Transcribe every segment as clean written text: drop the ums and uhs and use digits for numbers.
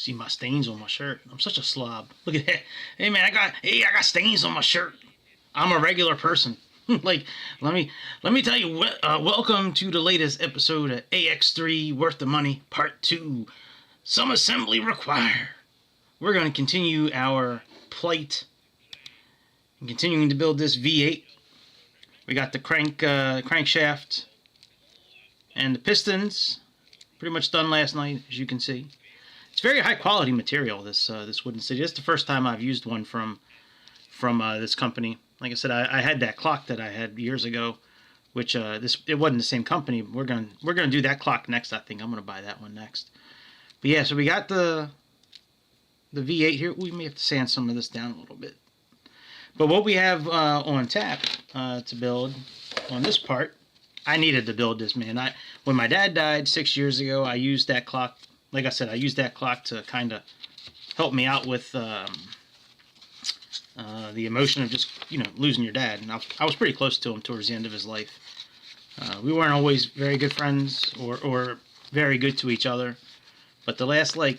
See my stains on my shirt. I'm such a slob. Look at that. Hey man, I got stains on my shirt. I'm a regular person. Like, let me tell you. Welcome to the latest episode of AX3 Worth the Money Part 2. Some assembly required. We're going to continue our plight and continuing to build this V8. We got the crankshaft and the pistons pretty much done last night, as you can see. It's very high quality material, this Wooden City. This is the first time I've used one from this company. Like I said, I had that clock that I had years ago, which it wasn't the same company. We're gonna do that clock next. I think I'm gonna buy that one next. But yeah, so we got the V8 here. We may have to sand some of this down a little bit. But what we have on tap to build on this part, I needed to build this, man. When my dad died 6 years ago, I used that clock. Like I said, I used that clock to kind of help me out with the emotion of just, losing your dad. And I was pretty close to him towards the end of his life. We weren't always very good friends or very good to each other. But the last, I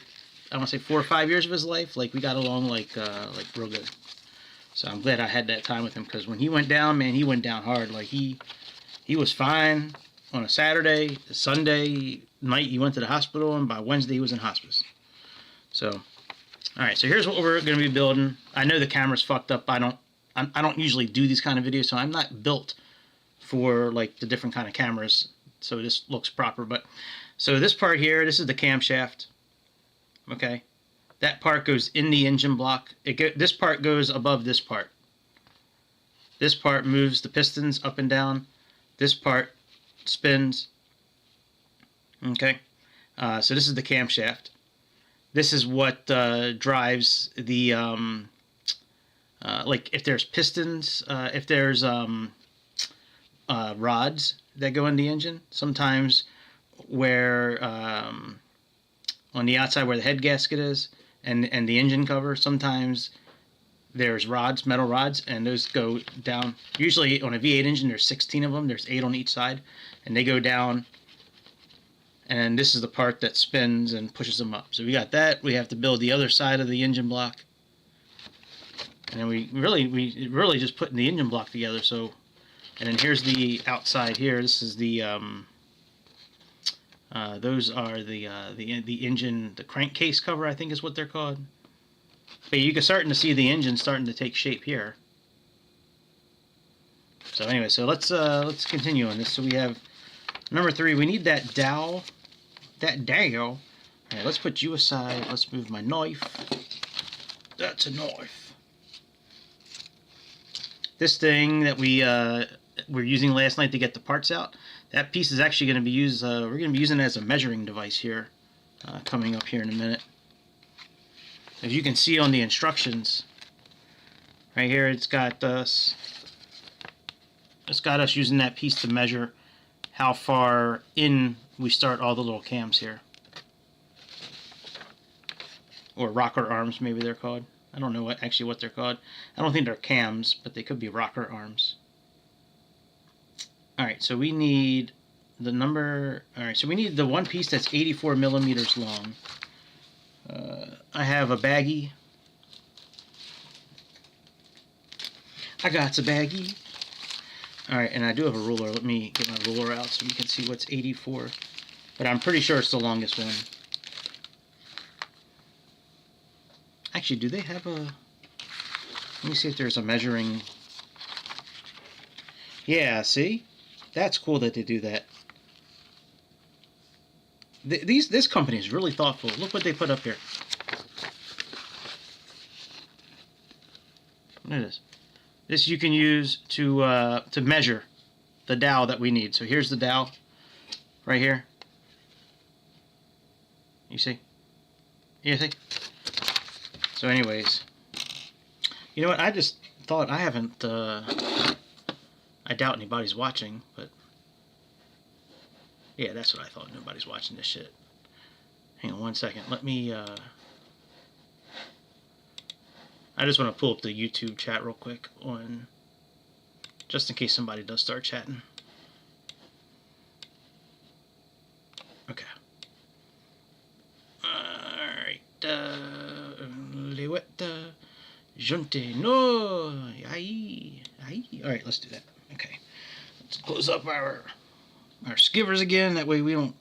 want to say 4 or 5 years of his life, we got along like real good. So I'm glad I had that time with him, because when he went down, man, he went down hard. He was fine on a Saturday. Sunday night he went to the hospital, and by Wednesday he was in hospice. So, alright, so here's what we're going to be building. I know the camera's fucked up. I don't usually do these kind of videos, so I'm not built for the different kind of cameras, so this looks proper. But so this part here, this is the camshaft. Okay, that part goes in the engine block. This part goes above this part. This part moves the pistons up and down. This part spins. Okay, so this is the camshaft. This is what drives the if there's pistons, if there's rods that go in the engine. Sometimes where on the outside where the head gasket is and the engine cover, sometimes there's rods, metal rods, and those go down. Usually on a V8 engine there's 16 of them. There's 8 on each side, and they go down. And this is the part that spins and pushes them up. So we got that. We have to build the other side of the engine block, and then we really just putting the engine block together. So, and then here's the outside here. This is the those are the engine, the crankcase cover, I think is what they're called. But you can starting to see the engine starting to take shape here. So anyway, so let's continue on this. So we have number 3. We need that dowel. That dowel. Alright, let's put you aside. Let's move my knife. That's a knife. This thing that we were using last night to get the parts out, that piece is actually going to be used. We're going to be using it as a measuring device here, coming up here in a minute. As you can see on the instructions, right here, it's got us using that piece to measure how far in we start all the little cams here, or rocker arms, maybe they're called. I don't know what they're called. I don't think they're cams, but they could be rocker arms. Alright, so we need the number. Alright, so we need the one piece that's 84 millimeters long. I have a baggie. I got a baggie. Alright, and I do have a ruler. Let me get my ruler out so we can see what's 84. But I'm pretty sure it's the longest one. Actually, do they have a... Let me see if there's a measuring... Yeah, see? That's cool that they do that. This company is really thoughtful. Look what they put up here. What is this? This you can use to measure the dowel that we need. So here's the dowel right here. You see? You see? So anyways, you know what? I just thought I haven't. I doubt anybody's watching, but yeah, that's what I thought. Nobody's watching this shit. Hang on one second. Let me. I just want to pull up the YouTube chat real quick just in case somebody does start chatting. Okay. Alright, Junte. No. Aye. Aye. Alright, let's do that. Okay. Let's close up our skivers again. That way we don't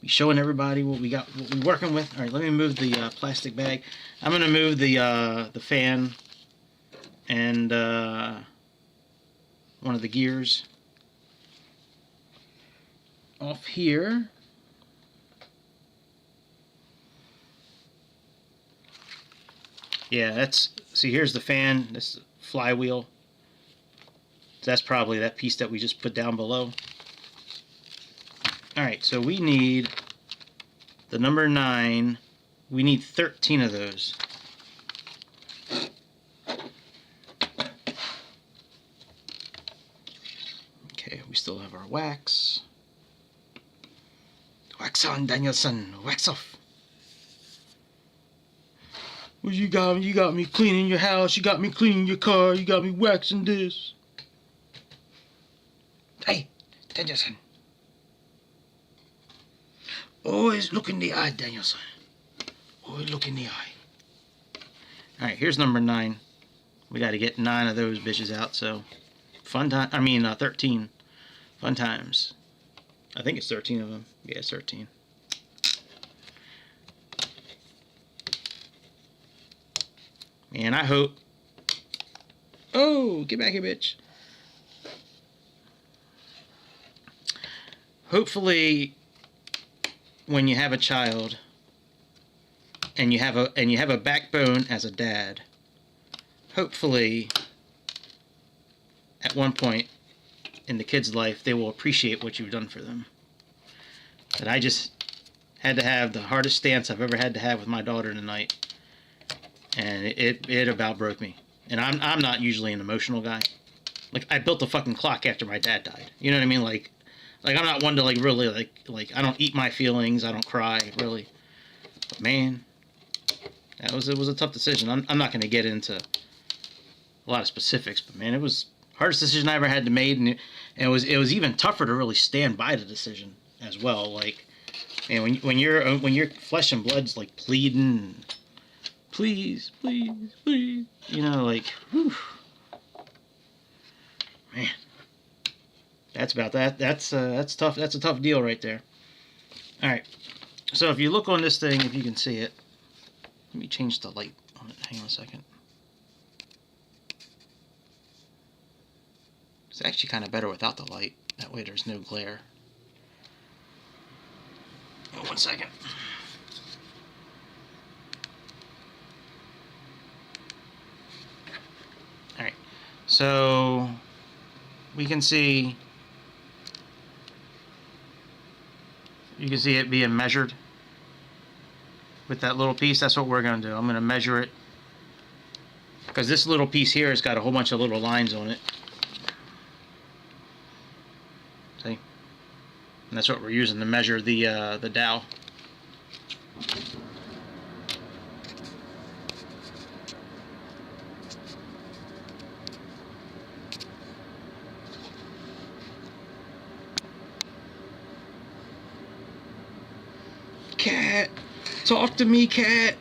be showing everybody what we got, what we're working with. Alright, let me move the plastic bag. I'm going to move the fan and one of the gears off here. Yeah, that's, see, here's the fan, this flywheel. That's probably that piece that we just put down below. Alright, so we need the number 9. We need 13 of those. Okay, we still have our wax. Wax on, Danielson. Wax off. Well, you got me cleaning your house. You got me cleaning your car. You got me waxing this. Hey, Danielson. Always look in the eye, Danielson. Always look in the eye. Alright, here's number 9. We got to get 9 of those bitches out, so fun time. 13. Fun times. I think it's 13 of them. Yeah, it's 13. And I hope... Oh, get back here, bitch. Hopefully, when you have a child and you have a backbone as a dad, hopefully at one point in the kid's life they will appreciate what you've done for them. But I just had to have the hardest stance I've ever had to have with my daughter tonight. And it about broke me. And I'm not usually an emotional guy. Like, I built a fucking clock after my dad died. You know what I mean? Like I'm not one to like really like I don't eat my feelings. I don't cry really. But man, it was a tough decision. I'm not going to get into a lot of specifics, but man, it was the hardest decision I ever had to make, and it was even tougher to really stand by the decision as well. Like, man, when your flesh and blood's like pleading. Please, please, please. You know, like, whew. Man. That's about that. That's tough. That's a tough deal right there. Alright. So if you look on this thing, if you can see it. Let me change the light on it. Hang on a second. It's actually kind of better without the light. That way there's no glare. Oh, 1 second. Alright, so we can see, you can see it being measured with that little piece. That's what we're going to do. I'm going to measure it because this little piece here has got a whole bunch of little lines on it. See? And that's what we're using to measure the dowel. Cat, talk to me, cat.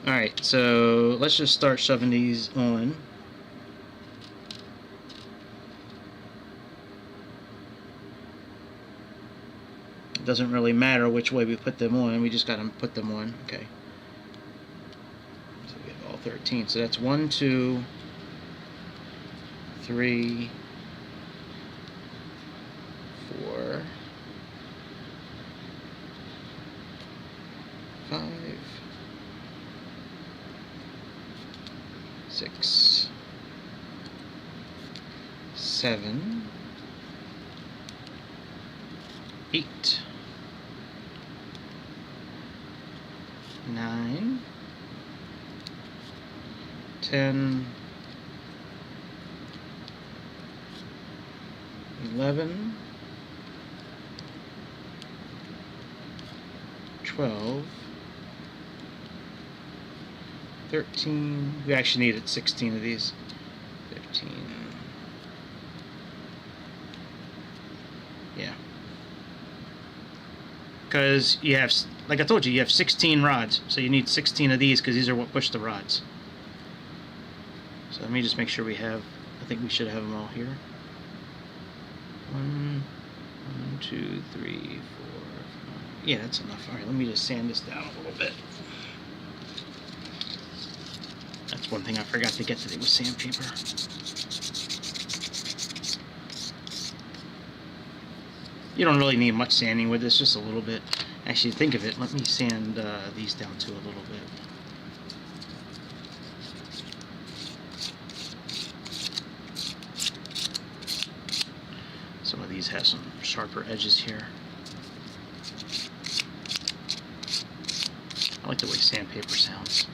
Alright, so let's just start shoving these on. It doesn't really matter which way we put them on, we just gotta put them on. Okay. So we have all 13. So that's 1, 2, 3, 4, 5, 6, 7, 8, 9, 10, 11, 12, 13, we actually needed 16 of these, 15, yeah, because you have like I told you, you have 16 rods, so you need 16 of these because these are what push the rods. So let me just make sure we have, I think we should have them all here. 1, 2, 3, 4, 5. Yeah, that's enough. Alright, let me just sand this down a little bit. That's one thing I forgot to get today was sandpaper. You don't really need much sanding with this, just a little bit. Actually, think of it, let me sand these down too a little bit. Some of these have some sharper edges here. I like the way sandpaper sounds.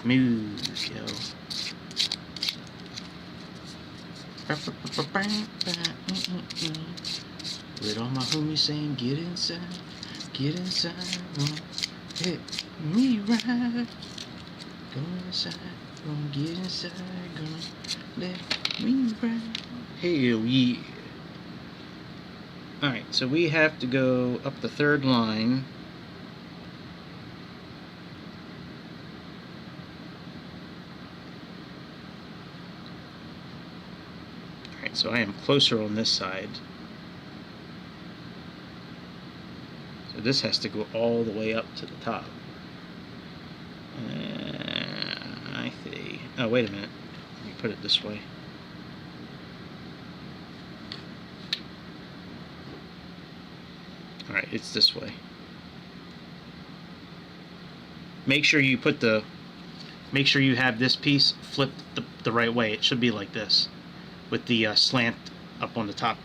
Smooth, yo. With all my homies saying, get inside, hit me right. Go inside, gonna get inside, gonna let me ride. Hell yeah. Alright, so we have to go up the third line. Alright, so I am closer on this side. So this has to go all the way up to the top. I see. Oh, wait a minute. Let me put it this way. Alright, it's this way. Make sure you put the, make sure you have this piece flipped the right way. It should be like this, with the slant up on the top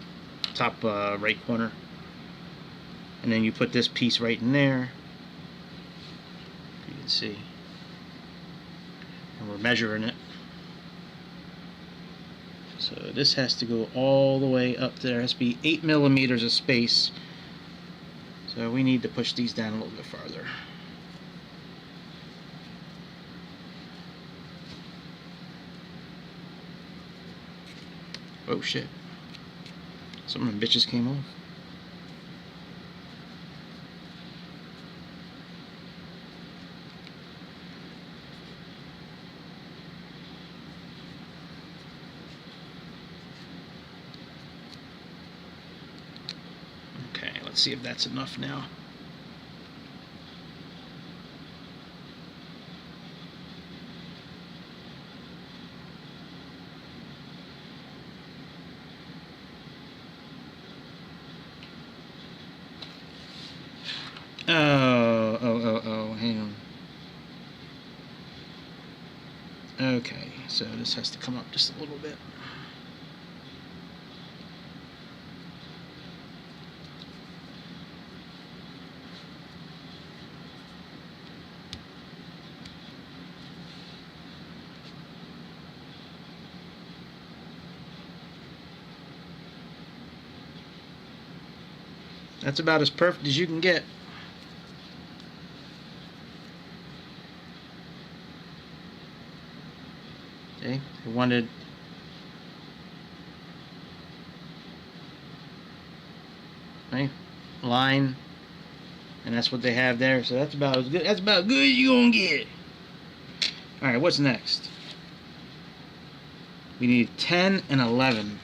right corner. And then you put this piece right in there. You can see. And we're measuring it. So this has to go all the way up there. It has to be 8 millimeters of space. So we need to push these down a little bit farther. Oh shit. Some of them bitches came off. Okay, let's see if that's enough now. Oh, hang on. Okay, so this has to come up just a little bit. That's about as perfect as you can get. Okay, we wanted line, and that's what they have there. So that's about as good. That's about good as you gonna get. All right, what's next? We need 10 and 11.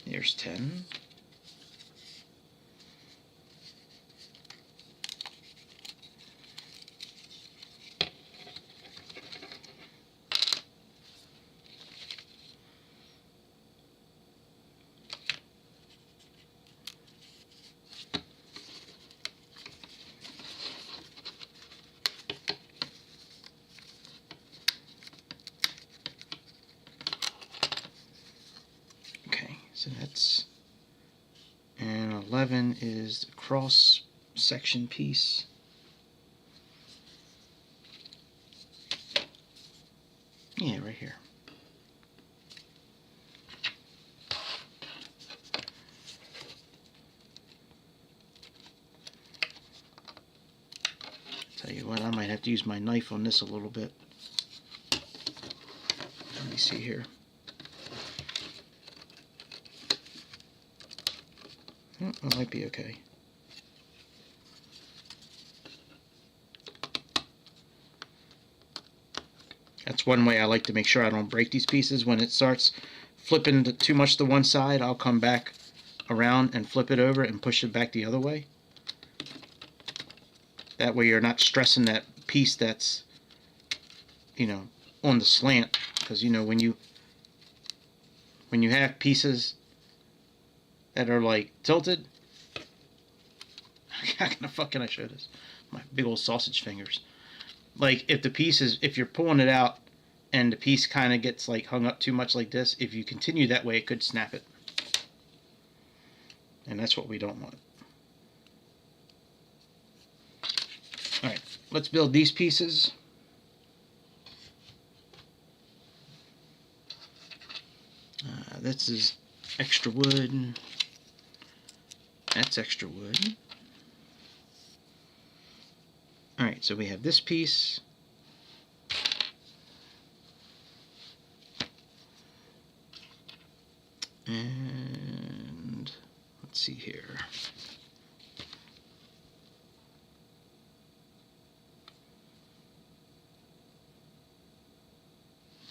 Here's 10. So that's, and 11 is the cross section piece. Yeah, right here. Tell you what, I might have to use my knife on this a little bit. Let me see here. It might be okay. That's one way I like to make sure I don't break these pieces. When it starts flipping too much to one side, I'll come back around and flip it over and push it back the other way. That way you're not stressing that piece that's, you know, on the slant. Because, you know, when you have pieces that are like tilted, how the fuck can I show this? My big old sausage fingers. Like, if the piece is, if you're pulling it out and the piece kind of gets like hung up too much like this, if you continue that way, it could snap it. And that's what we don't want. Alright, let's build these pieces. This is extra wood. That's extra wood. Alright, so we have this piece. And let's see here.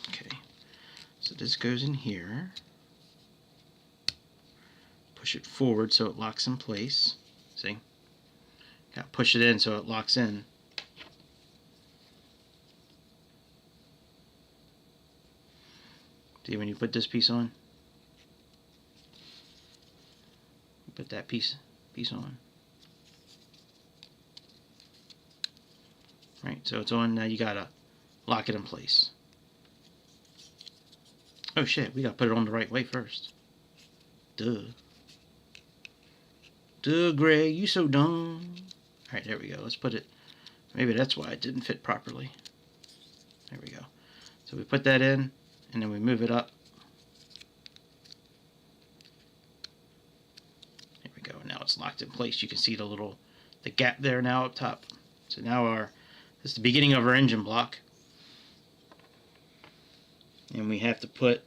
Okay, so this goes in here. Push it forward so it locks in place. See? Got to push it in so it locks in. See, when you put this piece on, you put that piece on. Right, so it's on. Now you gotta lock it in place. Oh shit, we gotta put it on the right way first. Duh. Duh, Greg, you so dumb. Alright, there we go. Let's put it. Maybe that's why it didn't fit properly. There we go. So we put that in, and then we move it up. There we go. Now it's locked in place. You can see the gap there now up top. So now this is the beginning of our engine block. And we have to put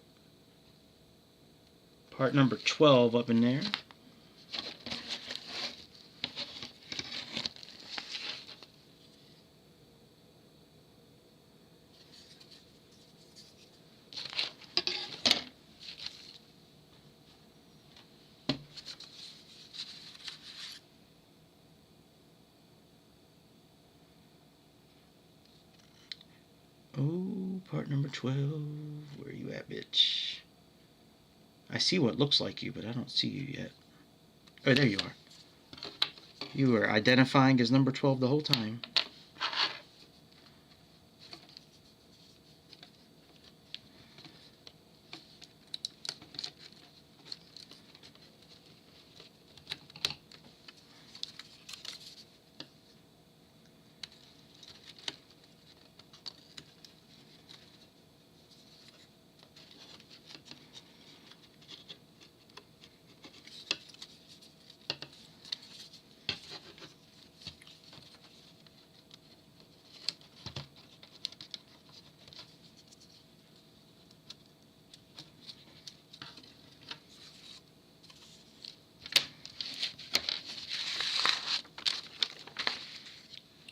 part number 12 up in there. Oh, part number 12. Where you at, bitch? I see what looks like you, but I don't see you yet. Oh, there you are. You were identifying as number 12 the whole time.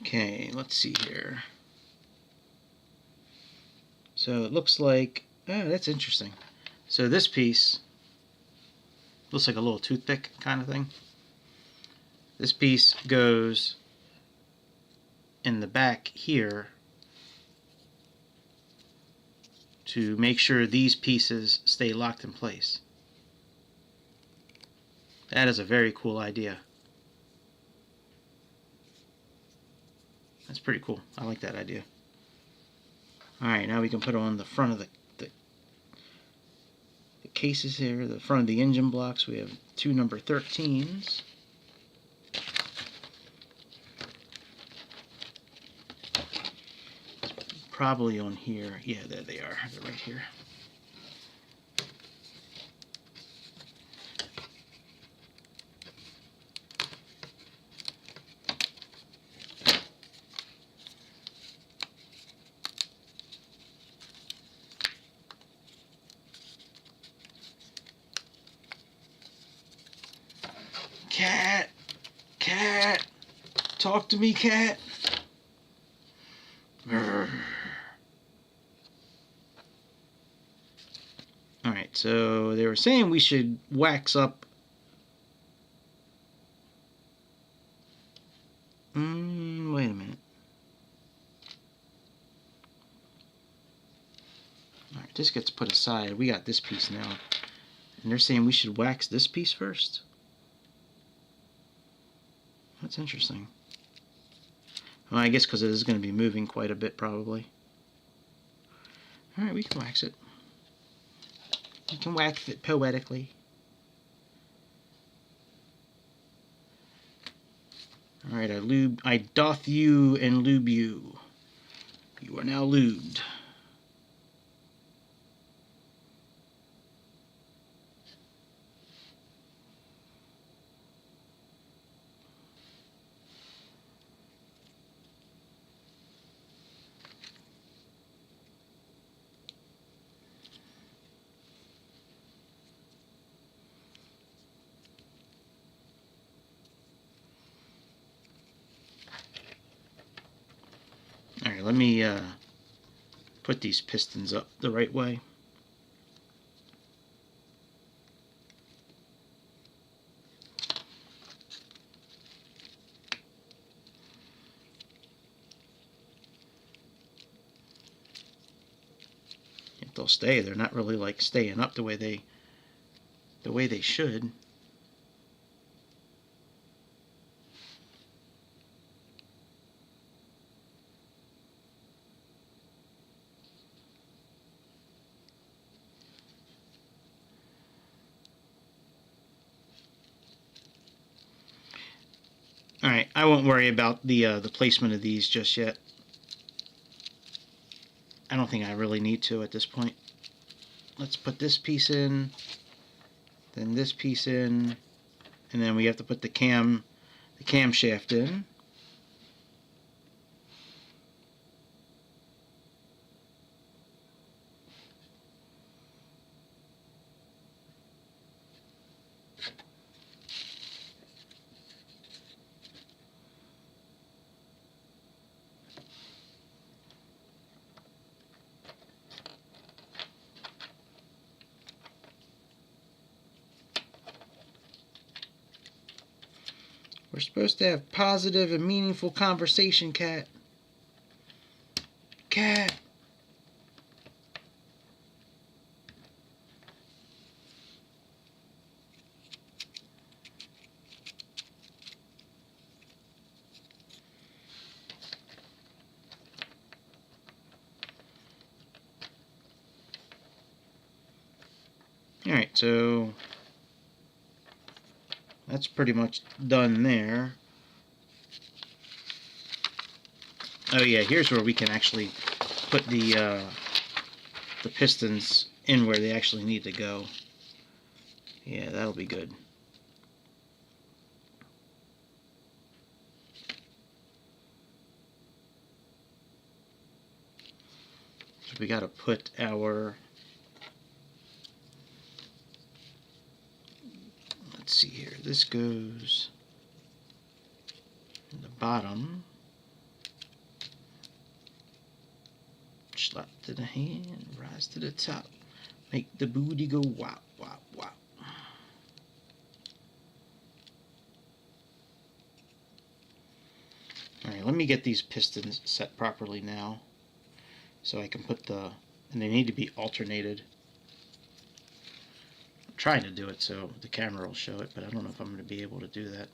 Okay, let's see here. So it looks like, oh, that's interesting. So this piece looks like a little toothpick kind of thing. This piece goes in the back here to make sure these pieces stay locked in place. That is a very cool idea. That's pretty cool. I like that idea. Alright, now we can put on the front of the cases here, the front of the engine blocks. We have two number 13s. probably on here. Yeah, there they are. They're right here. Cat! Cat! Talk to me, cat! Alright, so they were saying we should wax up. Wait a minute. Alright, this gets put aside. We got this piece now. And they're saying we should wax this piece first. That's interesting. Well, I guess because it is going to be moving quite a bit, probably. Alright, we can wax it. We can wax it poetically. Alright, I doth you and lube you. You are now lubed. Alright, let me put these pistons up the right way. If they'll stay, they're not really like staying up the way they should. Alright, I won't worry about the placement of these just yet. I don't think I really need to at this point. Let's put this piece in, then this piece in, and then we have to put the camshaft in. We're supposed to have positive and meaningful conversation, cat. Cat. Alright, so that's pretty much done there. Oh yeah, here's where we can actually put the pistons in where they actually need to go. Yeah, that'll be good. So we got to put our, let's see here, this goes in the bottom. Slap to the hand, rise to the top, make the booty go wop, wop, wop. Alright, let me get these pistons set properly now, so I can put and they need to be alternated. I'm trying to do it so the camera will show it, but I don't know if I'm going to be able to do that.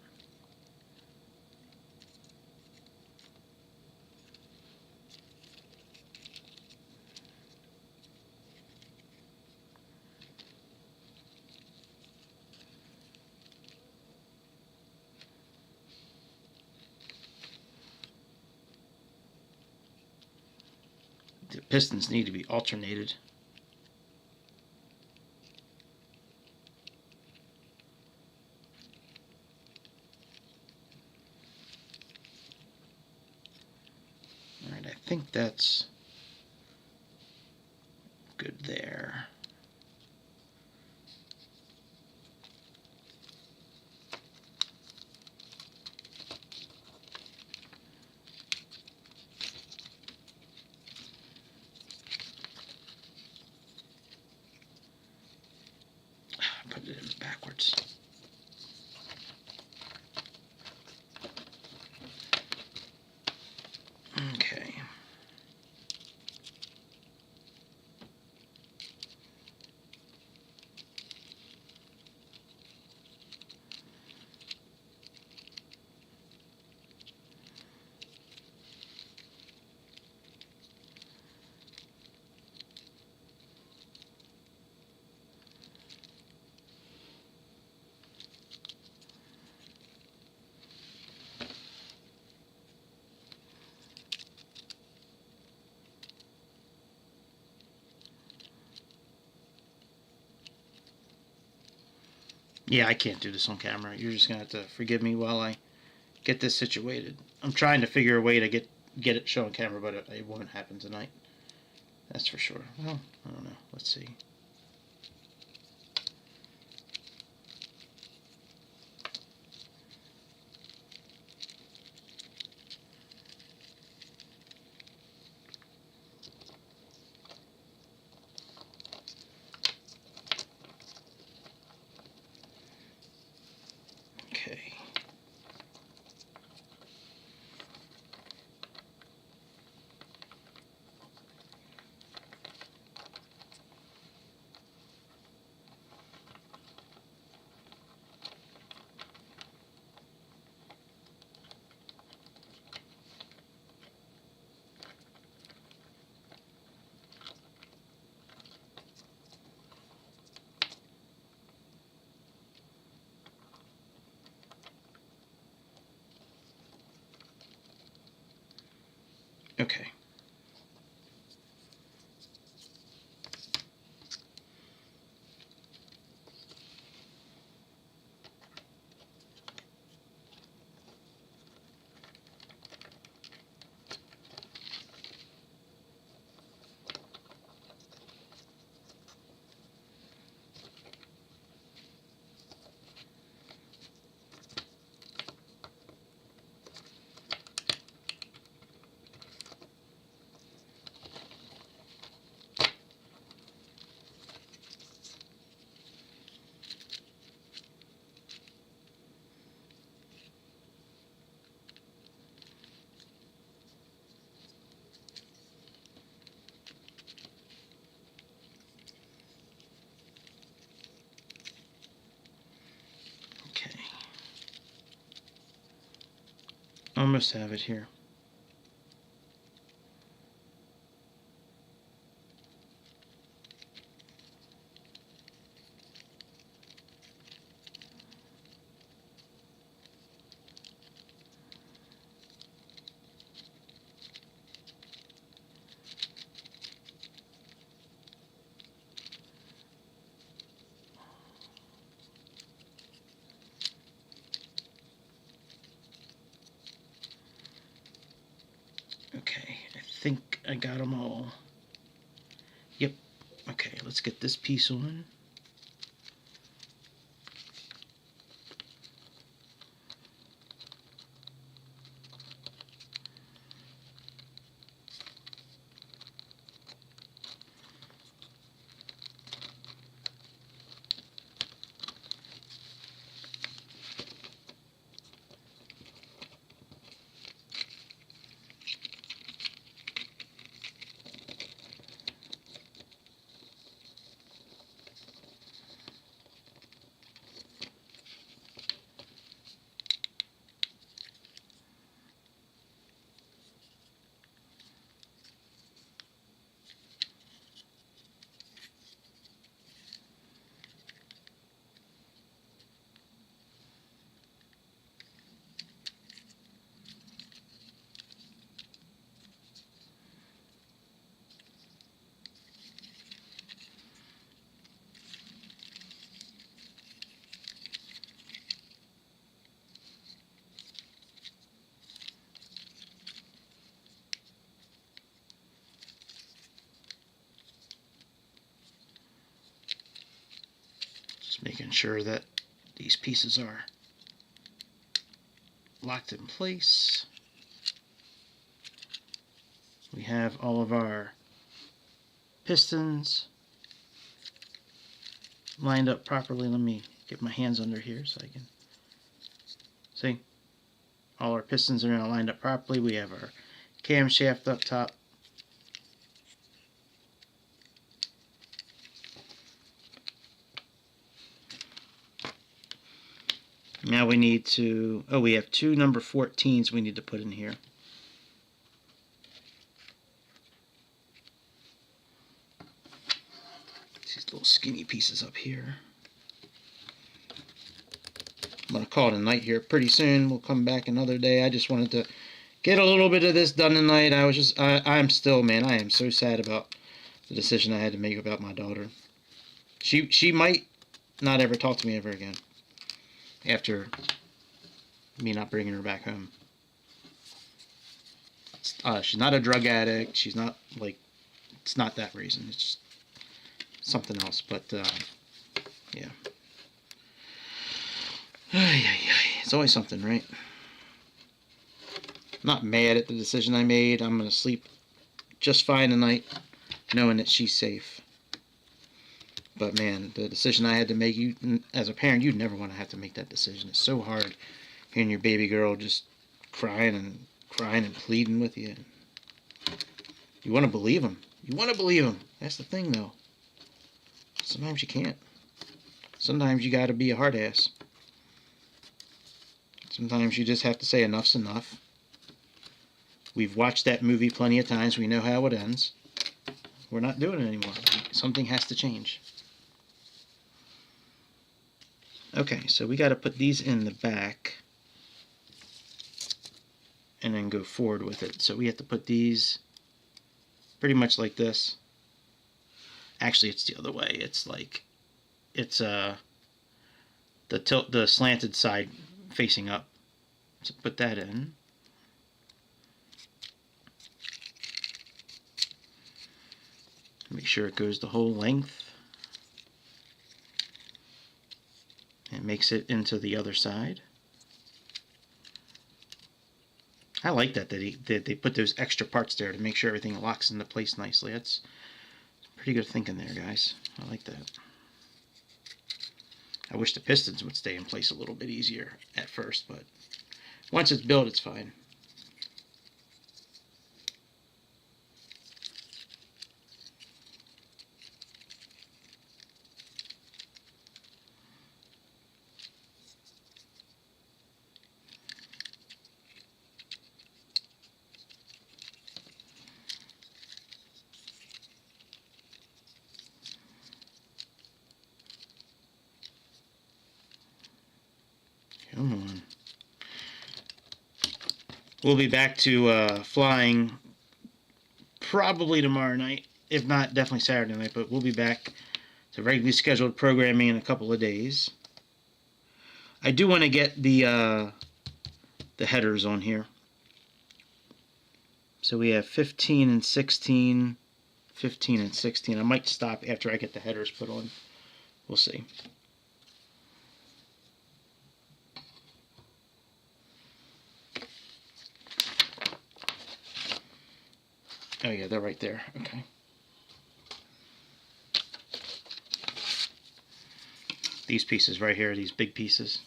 The pistons need to be alternated. Alright, I think that's good there. Put it in backwards. Okay. Yeah, I can't do this on camera. You're just going to have to forgive me while I get this situated. I'm trying to figure a way to get it shown on camera, but it won't happen tonight. That's for sure. Well, I don't know. Let's see. Okay. Okay. Okay. Almost have it here. Okay, I think I got them all. Yep. Okay, let's get this piece on. Just making sure that these pieces are locked in place. We have all of our pistons lined up properly. Let me get my hands under here so I can see. All our pistons are now lined up properly. We have our camshaft up top. Now we need to, we have two number 14s we need to put in here. These little skinny pieces up here. I'm going to call it a night here pretty soon. We'll come back another day. I just wanted to get a little bit of this done tonight. I'm still, man, I am so sad about the decision I had to make about my daughter. She might not ever talk to me ever again after me not bringing her back home. She's not a drug addict. She's not, like, it's not that reason. It's just something else. But, yeah. It's always something, right? I'm not mad at the decision I made. I'm going to sleep just fine tonight, knowing that she's safe. But man, the decision I had to make, as a parent, you'd never want to have to make that decision. It's so hard hearing your baby girl just crying and pleading with you. You want to believe them. You want to believe them. That's the thing, though. Sometimes you can't. Sometimes you got to be a hard ass. Sometimes you just have to say enough's enough. We've watched that movie plenty of times. We know how it ends. We're not doing it anymore. Something has to change. Okay, so we got to put these in the back and then go forward with it. So we have to put these pretty much like this. Actually, it's the other way. It's like it's the slanted side facing up. So put that in. Make sure it goes the whole length. And makes it into the other side. I like that they put those extra parts there to make sure everything locks into place nicely. That's pretty good thinking there, guys. I like that. I wish the pistons would stay in place a little bit easier at first, but once it's built, it's fine. Come on. We'll be back to flying probably tomorrow night. If not, definitely Saturday night. But we'll be back to regularly scheduled programming in a couple of days. I do want to get the headers on here. So we have 15 and 16, 15 and 16. I might stop after I get the headers put on. We'll see. Oh yeah, they're right there. Okay. These pieces right here, these big pieces.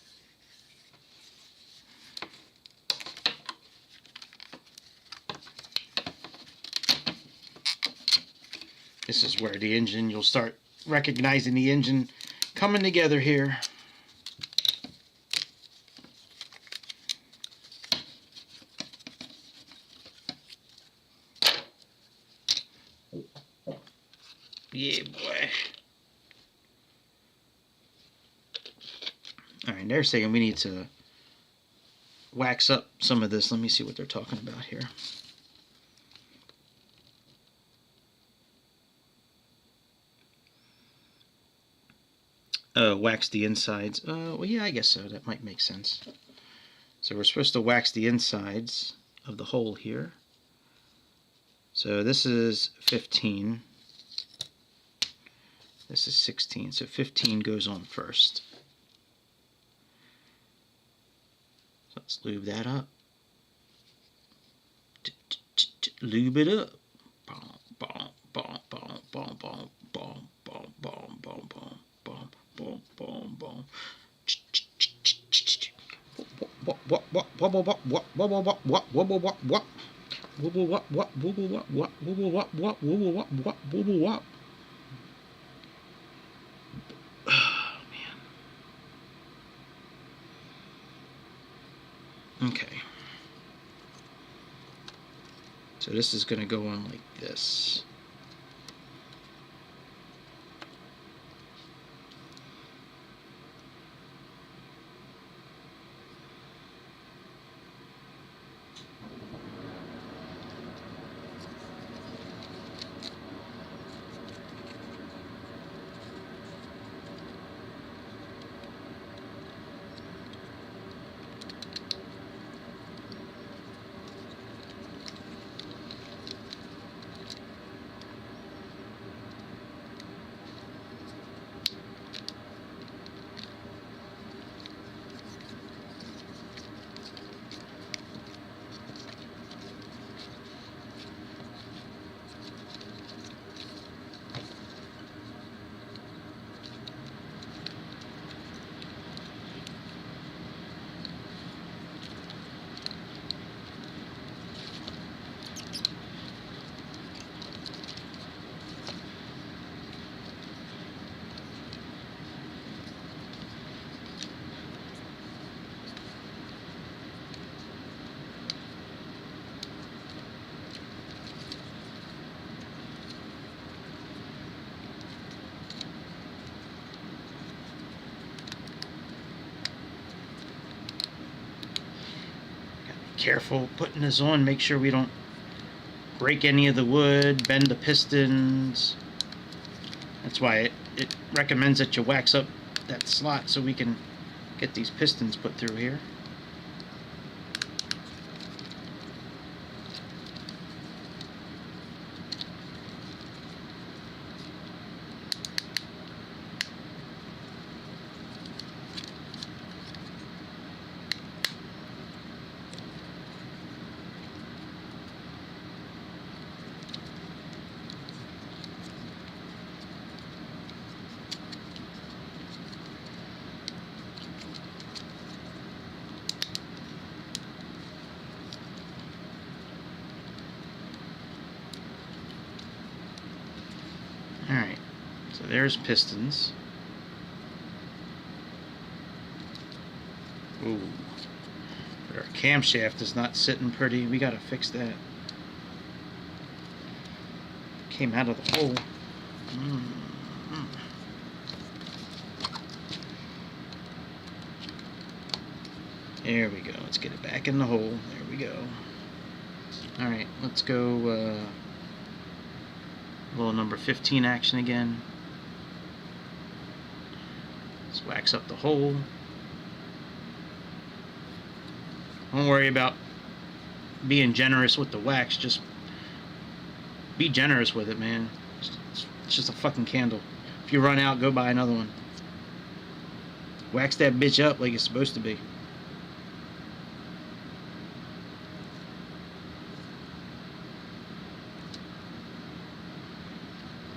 This is where the engine, you'll start recognizing the engine coming together here. Yeah, boy. Alright, they're saying we need to wax up some of this. Let me see what they're talking about here. Wax the insides. Well, yeah, I guess so. That might make sense. So we're supposed to wax the insides of the hole here. So this is 15. This is 16, so 15 goes on first. So let's lube that up. Lube it up. Okay. So this is going to go on like this. Careful putting this on, make sure we don't break any of the wood, bend the pistons. That's why it recommends that you wax up that slot so we can get these pistons put through here. Alright, so there's pistons. Ooh, but our camshaft is not sitting pretty. We gotta fix that. Came out of the hole. There we go. Let's get it back in the hole. There we go. Alright, let's go little number 15 action again. Let's wax up the hole. Don't worry about being generous with the wax, just be generous with it, man. It's just a fucking candle. If you run out, go buy another one. Wax that bitch up like it's supposed to be.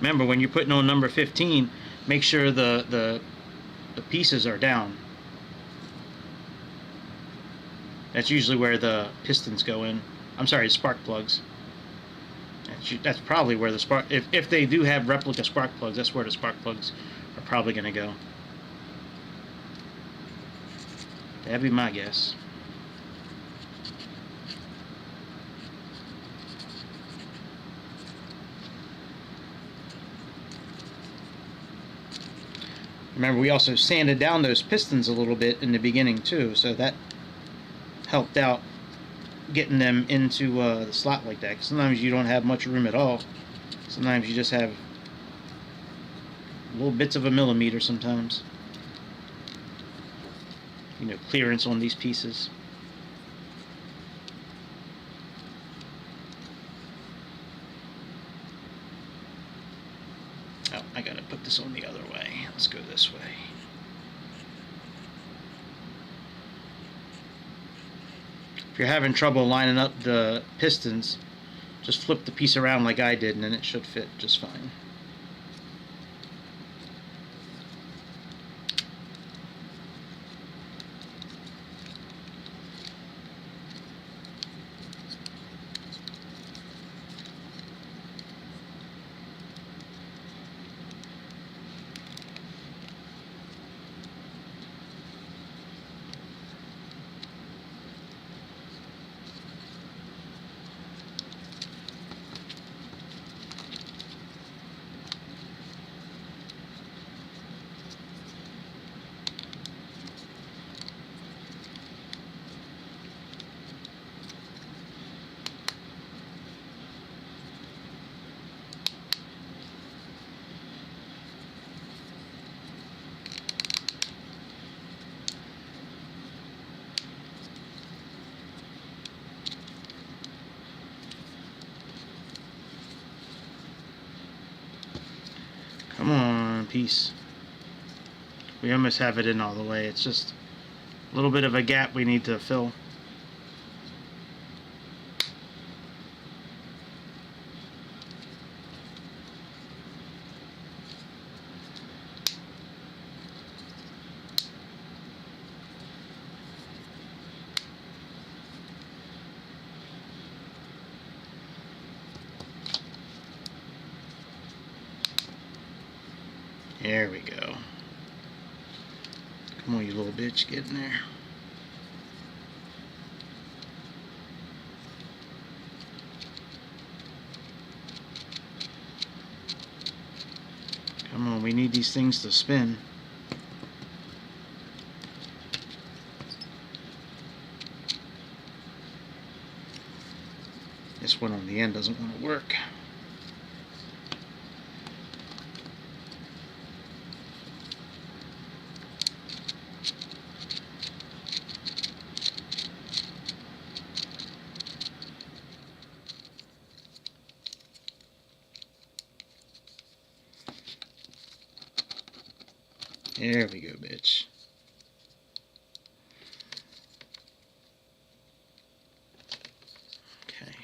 Remember, when you're putting on number 15, make sure the pieces are down. That's usually where the pistons go in. I'm sorry, spark plugs. That's probably where the spark... If they do have replica spark plugs, that's where the spark plugs are probably going to go. That'd be my guess. Remember, we also sanded down those pistons a little bit in the beginning too, so that helped out getting them into the slot like that. 'Cause sometimes you don't have much room at all. Sometimes you just have little bits of a millimeter sometimes. You know, clearance on these pieces. Oh, I gotta put the this on the other way. Let's go this way. If you're having trouble lining up the pistons, just flip the piece around like I did and then it should fit just fine. Come on, piece. We almost have it in all the way. It's just a little bit of a gap we need to fill. There we go. Come on, you little bitch, get in there. Come on, we need these things to spin. This one on the end doesn't want to work. There we go, bitch. Okay.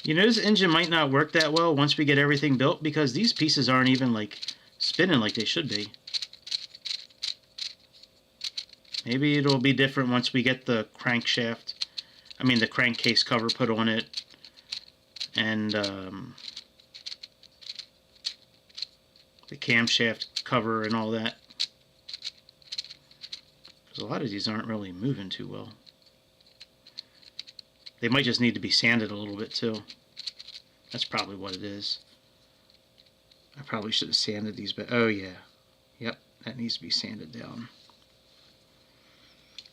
You know, this engine might not work that well once we get everything built because these pieces aren't even like spinning like they should be. Maybe it'll be different once we get the crankshaft, the crankcase cover put on it, and the camshaft cover and all that. Because a lot of these aren't really moving too well. They might just need to be sanded a little bit too. That's probably what it is. I probably should have sanded these, but oh yeah. Yep, that needs to be sanded down.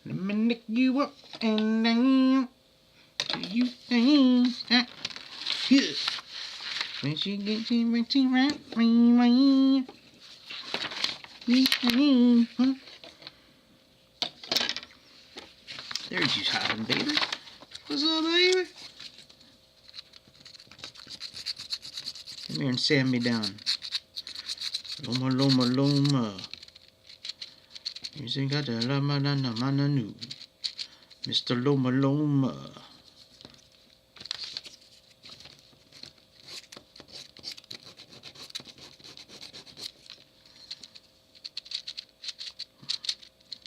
Let me nick you up and down. Do you think that? Yeah. When she gets in to wrap me, there's you hiding, baby. What's up, baby? Come here and sand me down. Loma, loma, loma. You say got the lama, nana, mana, nu. Mr. Loma, loma.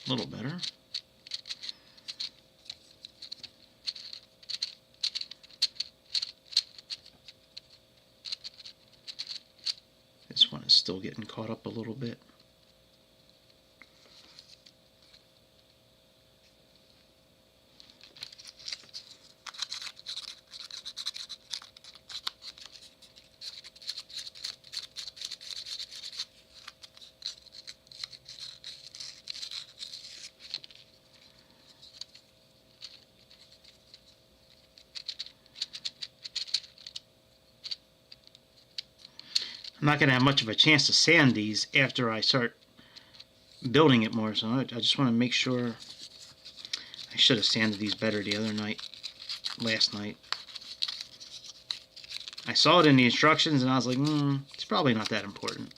A little better. This one is still getting caught up a little bit. I'm not going to have much of a chance to sand these after I start building it more, so I just want to make sure. I should have sanded these better the other night, last night. I saw it in the instructions and I was like, it's probably not that important.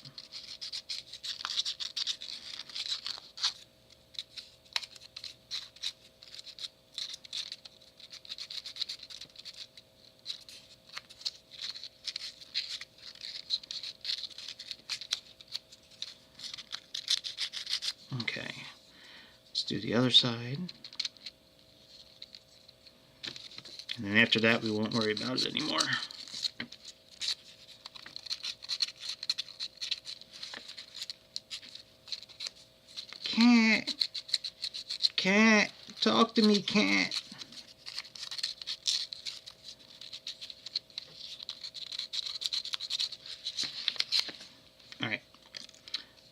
Okay, let's do the other side. And then after that, we won't worry about it anymore. Cat, talk to me, cat. Alright,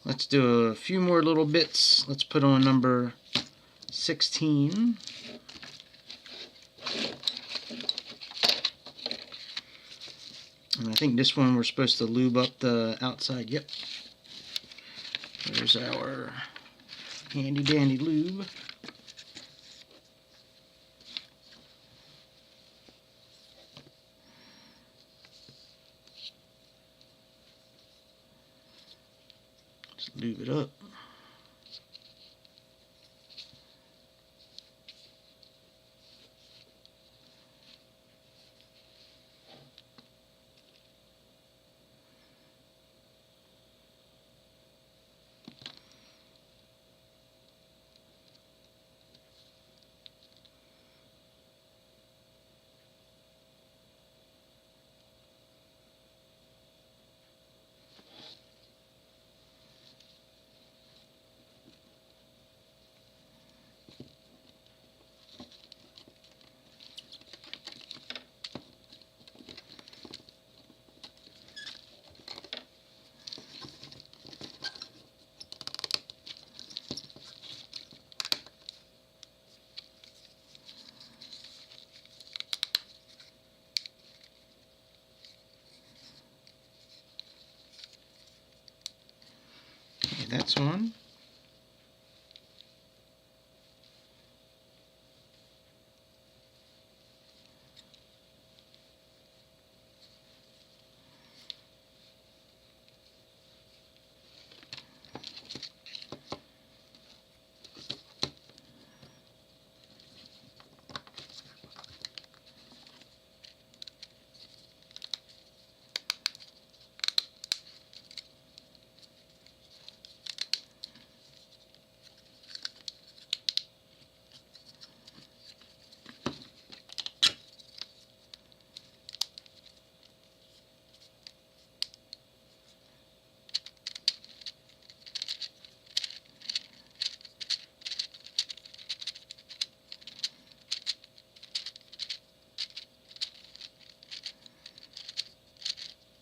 let's do a few more little bits. Let's put on number 16. And I think this one we're supposed to lube up the outside. Yep. There's our handy dandy lube. Just lube it up. That's on.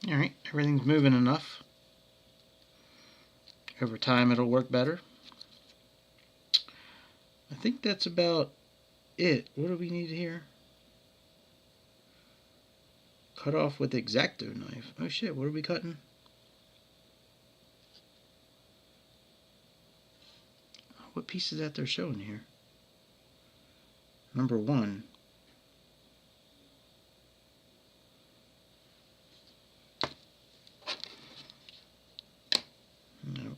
Alright, everything's moving enough. Over time it'll work better. I think that's about it. What do we need here? Cut off with X-Acto knife. Oh shit, what are we cutting? What piece is that they're showing here? Number 1. Nope.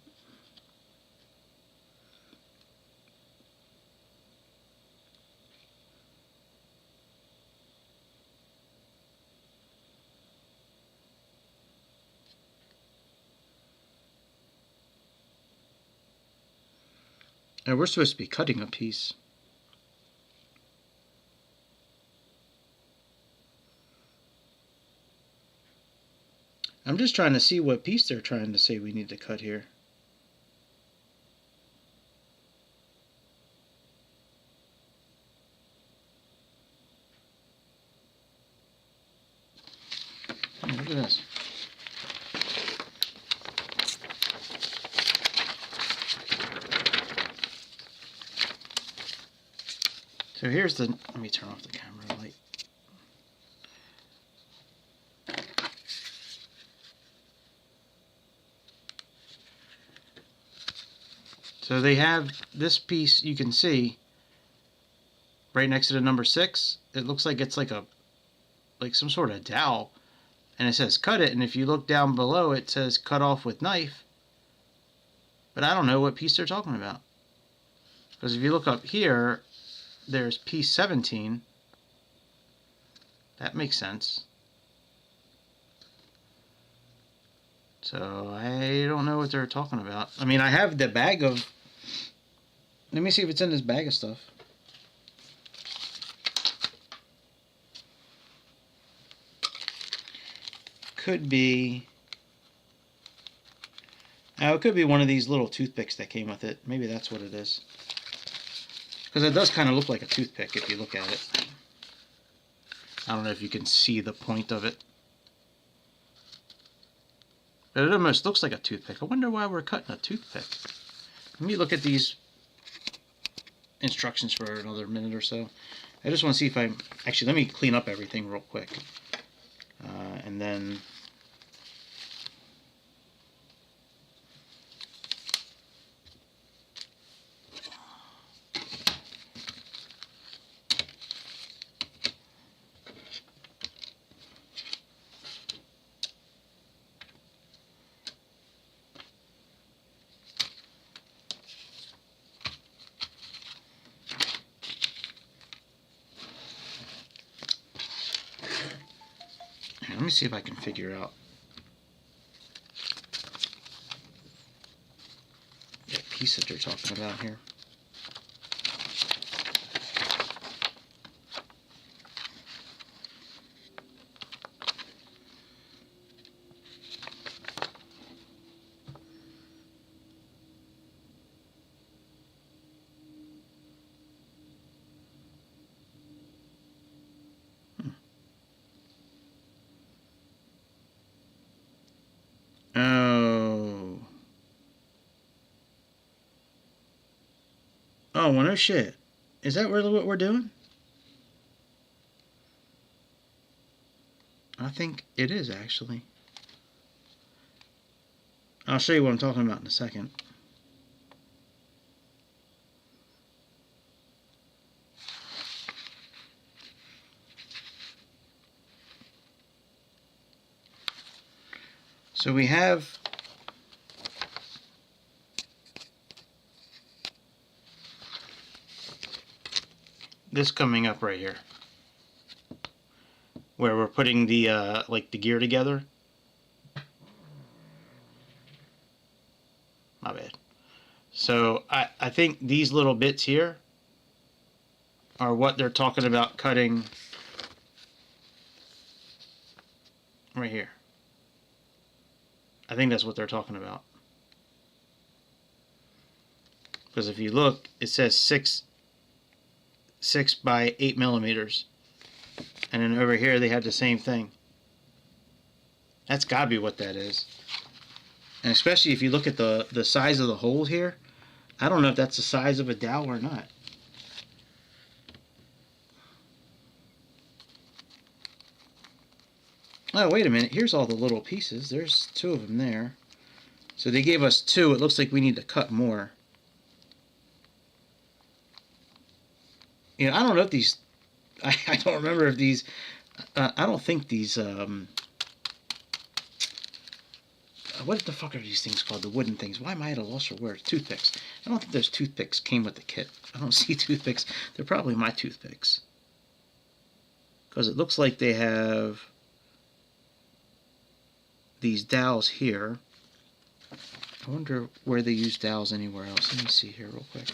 And we're supposed to be cutting a piece. I'm just trying to see what piece they're trying to say we need to cut here. Oh, look at this. So here's the, let me turn off the camera light. So they have this piece, you can see right next to the number 6. It looks like it's like some sort of dowel. and it says cut it, and if you look down below it says cut off with knife, but I don't know what piece they're talking about, because if you look up here there's piece 17. That makes sense. So I don't know what they're talking about. I mean, I have the bag of, let me see if it's in this bag of stuff. Could be, oh, it could be one of these little toothpicks that came with it. Maybe that's what it is. Because it does kind of look like a toothpick if you look at it. I don't know if you can see the point of it. But it almost looks like a toothpick. I wonder why we're cutting a toothpick. Let me look at these instructions for another minute or so. I just want to see if I'm... Actually, let me clean up everything real quick. And then... Let me see if I can figure out the piece that they're talking about here. Oh, well, no shit. Is that really what we're doing? I think it is, actually. I'll show you what I'm talking about in a second. So we have this coming up right here, where we're putting the like the gear together. My bad. So I think these little bits here are what they're talking about cutting right here. I think that's what they're talking about. Because if you look, it says 6 by 8 millimeters. And then over here they have the same thing. That's gotta be what that is. And especially if you look at the size of the hole here, I don't know if that's the size of a dowel or not. Oh, wait a minute. Here's all the little pieces. There's 2 of them there. So they gave us 2. It looks like we need to cut more. You know, I don't know if these... I don't remember if these... I don't think these... what the fuck are these things called? The wooden things. Why am I at a loss for words? Toothpicks. I don't think those toothpicks came with the kit. I don't see toothpicks. They're probably my toothpicks. Because it looks like they have these dowels here. I wonder where they use dowels anywhere else. Let me see here real quick.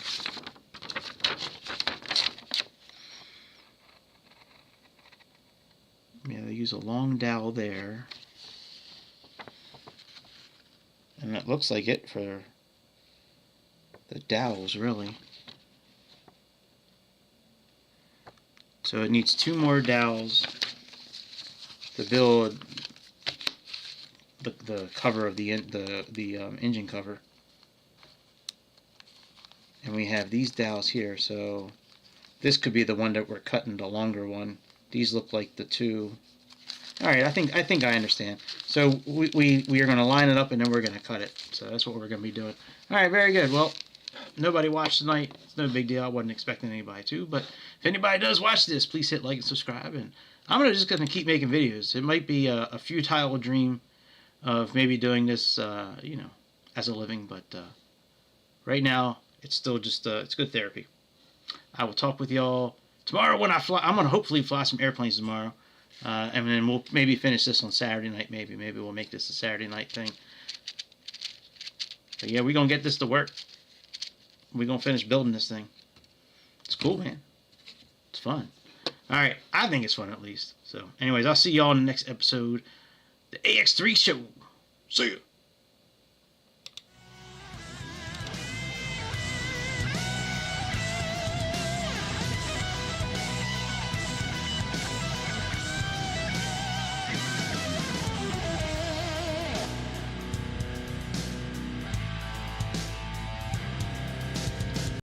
Yeah, they use a long dowel there. And that looks like it for the dowels, really. So it needs 2 more dowels to build the cover of the engine cover. And we have these dowels here, so this could be the one that we're cutting, the longer one. These look like the 2. All right, I think I understand. So we are going to line it up and then we're going to cut it. So that's what we're going to be doing. All right, very good. Well, nobody watched tonight. It's no big deal. I wasn't expecting anybody to. But if anybody does watch this, please hit like and subscribe. And I'm just gonna keep making videos. It might be a futile dream of maybe doing this, you know, as a living, but right now it's still just it's good therapy. I will talk with y'all tomorrow when I fly. I'm gonna hopefully fly some airplanes tomorrow, and then we'll maybe finish this on Saturday night. Maybe we'll make this a Saturday night thing. But yeah, we're gonna get this to work. We're gonna finish building this thing. It's cool, man. It's fun. All right, I think it's fun at least. So, anyways, I'll see y'all in the next episode, the AX3 show. See ya.